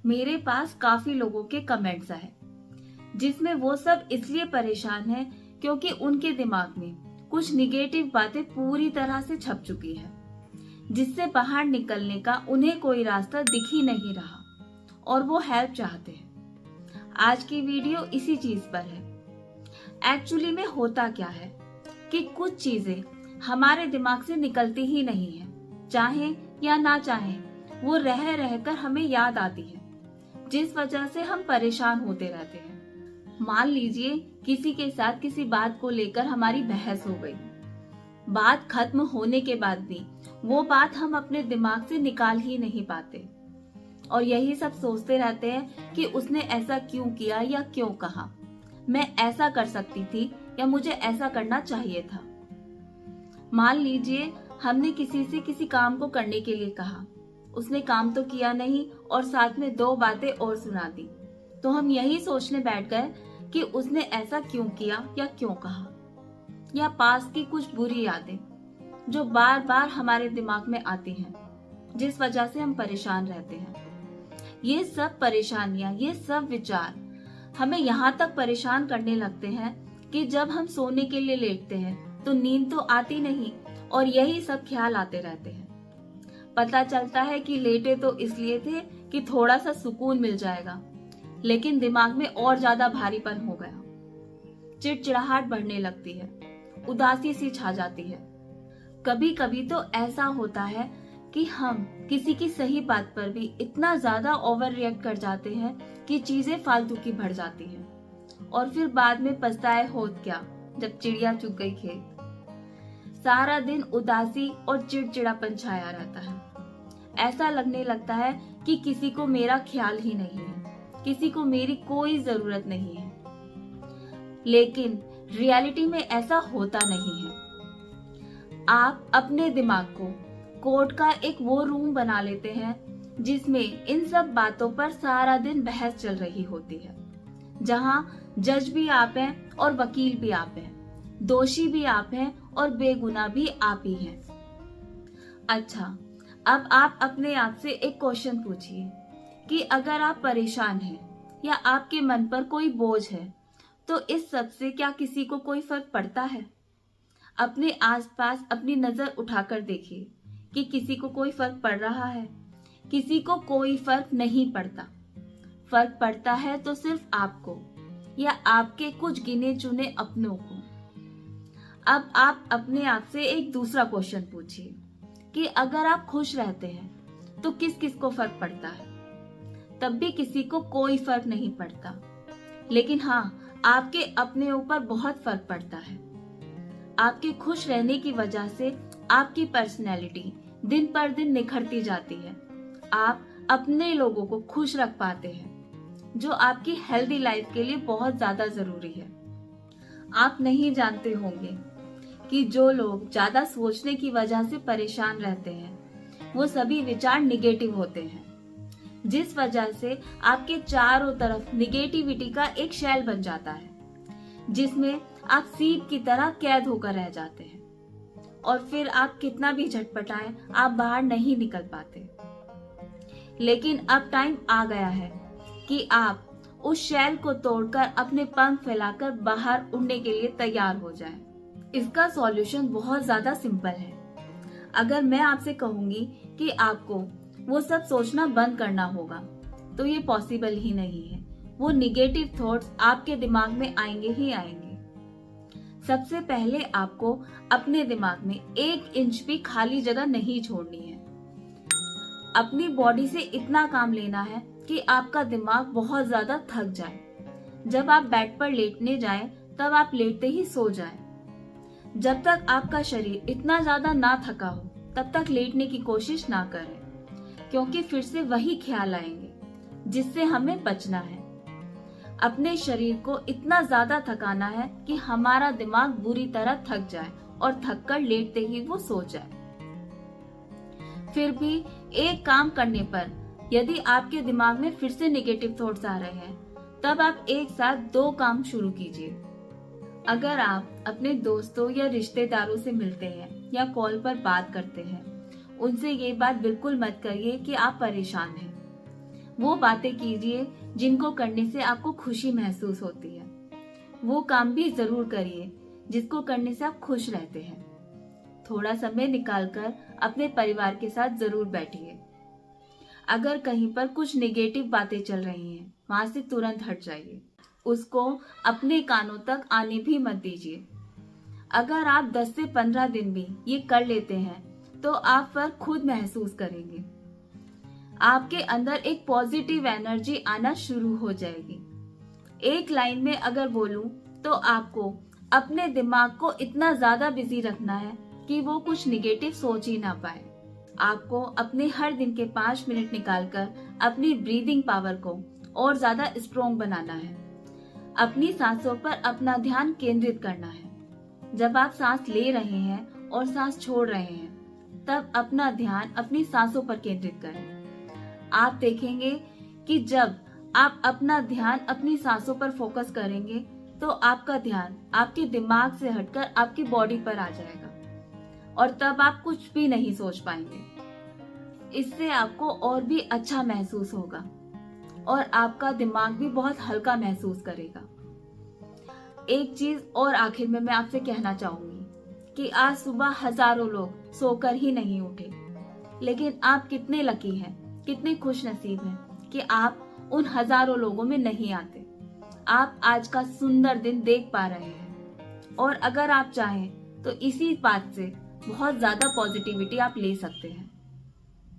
मेरे पास काफी लोगों के कमेंट्स आए जिसमें वो सब इसलिए परेशान हैं क्योंकि उनके दिमाग में कुछ निगेटिव बातें पूरी तरह से छप चुकी है, जिससे बाहर निकलने का उन्हें कोई रास्ता दिख ही नहीं रहा और वो हेल्प चाहते हैं। आज की वीडियो इसी चीज पर है। एक्चुअली में होता क्या है कि कुछ चीजें हमारे दिमाग से निकलती ही नहीं है, चाहे या ना चाहे वो रह रहकर हमें याद आती है, जिस वजह से हम परेशान होते रहते हैं। मान लीजिए किसी के साथ किसी बात को लेकर हमारी बहस हो गई, बात खत्म होने के बाद भी वो बात हम अपने दिमाग से निकाल ही नहीं पाते और यही सब सोचते रहते हैं कि उसने ऐसा क्यों किया या क्यों कहा, मैं ऐसा कर सकती थी या मुझे ऐसा करना चाहिए था। मान लीजिए हमने किसी से किसी काम को करने के लिए कहा, उसने काम तो किया नहीं और साथ में दो बातें और सुना दी, तो हम यही सोचने बैठ गए कि उसने ऐसा क्यों किया या क्यों कहा, या पास की कुछ बुरी यादें जो बार बार हमारे दिमाग में आती हैं, जिस वजह से हम परेशान रहते हैं। ये सब परेशानियां, ये सब विचार हमें यहाँ तक परेशान करने लगते हैं कि जब हम सोने के लिए लेटते हैं तो नींद तो आती नहीं और यही सब ख्याल आते रहते हैं। पता चलता है कि लेटे तो इसलिए थे कि थोड़ा सा सुकून मिल जाएगा, लेकिन दिमाग में और ज्यादा भारीपन हो गया। चिड़चिड़ाहट बढ़ने लगती है, उदासी सी छा जाती है। कभी कभी तो ऐसा होता है कि हम किसी की सही बात पर भी इतना ज्यादा ओवर रिएक्ट कर जाते हैं कि चीजें फालतू की बढ़ जाती हैं और फिर बाद में पछताए होत क्या जब चिड़िया चुग गई खेत। सारा दिन उदासी और चिड़चिड़ापन छाया रहता है। ऐसा लगने लगता है कि किसी को मेरा ख्याल ही नहीं है, किसी को मेरी कोई जरूरत नहीं है। लेकिन रियलिटी में ऐसा होता नहीं है। आप अपने दिमाग को कोर्ट का एक वो रूम बना लेते हैं जिसमें इन सब बातों पर सारा दिन बहस चल रही होती है, जहां जज भी आप हैं और वकील भी आप हैं, दोषी भी आप हैं और बेगुनाह भी आप ही हैं। अच्छा, अब आप अपने आप से एक क्वेश्चन पूछिए कि अगर आप परेशान हैं या आपके मन पर कोई बोझ है तो इस सब से क्या किसी को कोई फर्क पड़ता है? अपने आसपास अपनी नजर उठाकर देखिए कि किसी को कोई फर्क पड़ रहा है? किसी को कोई फर्क नहीं पड़ता। फर्क पड़ता है तो सिर्फ आपको या आपके कुछ गिने चुने अपनों को। अब आप अपने आप से एक दूसरा क्वेश्चन पूछिए कि अगर आप खुश रहते हैं तो किस किस को फर्क पड़ता है? तब भी किसी को कोई फर्क नहीं पड़ता। लेकिन हाँ, आपके अपने ऊपर बहुत फर्क पड़ता है। आपके खुश रहने की वजह से आपकी पर्सनैलिटी दिन पर दिन निखरती जाती है। आप अपने लोगों को खुश रख पाते हैं, जो आपकी हेल्दी लाइफ के लिए बहुत ज्यादा जरूरी है। आप नहीं जानते होंगे कि जो लोग ज्यादा सोचने की वजह से परेशान रहते हैं, वो सभी विचार निगेटिव होते हैं, जिस वजह से आपके चारों तरफ निगेटिविटी का एक शैल बन जाता है, जिसमें आप सीप की तरह कैद होकर रह जाते हैं और फिर आप कितना भी झटपटाएं, आप बाहर नहीं निकल पाते। लेकिन अब टाइम आ गया है कि आप उस शैल को तोड़कर अपने पंख फैलाकर बाहर उड़ने के लिए तैयार हो जाएं। इसका सॉल्यूशन बहुत ज्यादा सिंपल है। अगर मैं आपसे कहूंगी कि आपको वो सब सोचना बंद करना होगा, तो ये पॉसिबल ही नहीं है। वो निगेटिव थॉट्स आपके दिमाग में आएंगे ही आएंगे। सबसे पहले आपको अपने दिमाग में 1 इंच भी खाली जगह नहीं छोड़नी है। अपनी बॉडी से इतना काम लेना है कि आपका दिमाग बहुत ज्यादा थक जाए। जब आप बेड पर लेटने जाएं, तब आप लेटते ही सो जाएं। जब तक आपका शरीर इतना ज्यादा ना थका हो, तब तक लेटने की कोशिश ना करें, क्योंकि फिर से वही ख्याल आएंगे जिससे हमें बचना है। अपने शरीर को इतना ज्यादा थकाना है कि हमारा दिमाग बुरी तरह थक जाए और थककर लेटते ही वो सो जाए। फिर भी एक काम करने पर यदि आपके दिमाग में फिर से नेगेटिव थॉट्स आ रहे हैं, तब आप एक साथ 2 काम शुरू कीजिए। अगर आप अपने दोस्तों या रिश्तेदारों से मिलते हैं या कॉल पर बात करते हैं, उनसे ये बात बिल्कुल मत करिए कि आप परेशान हैं। वो बातें कीजिए जिनको करने से आपको खुशी महसूस होती है। वो काम भी जरूर करिए जिसको करने से आप खुश रहते हैं। थोड़ा समय निकालकर अपने परिवार के साथ जरूर बैठिए। अगर कहीं पर कुछ नेगेटिव बातें चल रही हैं, वहां से तुरंत हट जाइए। उसको अपने कानों तक आने भी मत दीजिए। अगर आप 10 से 15 दिन भी ये कर लेते हैं तो आप फर्क खुद महसूस करेंगे। आपके अंदर एक पॉजिटिव एनर्जी आना शुरू हो जाएगी। एक लाइन में अगर बोलूं तो आपको अपने दिमाग को इतना ज्यादा बिजी रखना है कि वो कुछ निगेटिव सोच ही ना पाए। आपको अपने हर दिन के 5 मिनट निकालकर अपनी ब्रीदिंग पावर को और ज्यादा स्ट्रॉन्ग बनाना है। अपनी सांसों पर अपना ध्यान केंद्रित करना है। जब आप सांस ले रहे हैं और सांस छोड़ रहे हैं, तब अपना ध्यान अपनी सांसों पर केंद्रित करें। आप देखेंगे कि जब आप अपना ध्यान अपनी सांसों पर फोकस करेंगे तो आपका ध्यान आपके दिमाग से हटकर आपकी बॉडी पर आ जाएगा और तब आप कुछ भी नहीं सोच पाएंगे। इससे आपको और भी अच्छा महसूस होगा और आपका दिमाग भी बहुत हल्का महसूस करेगा। एक चीज और आखिर में मैं आपसे कहना चाहूंगी कि आज सुबह हजारों लोग सोकर ही नहीं उठे, लेकिन आप कितने लकी हैं, कितने खुश नसीब हैं कि आप उन हजारों लोगों में नहीं आते। आप आज का सुंदर दिन देख पा रहे हैं और अगर आप चाहें तो इसी बात से बहुत ज्यादा पॉजिटिविटी आप ले सकते हैं।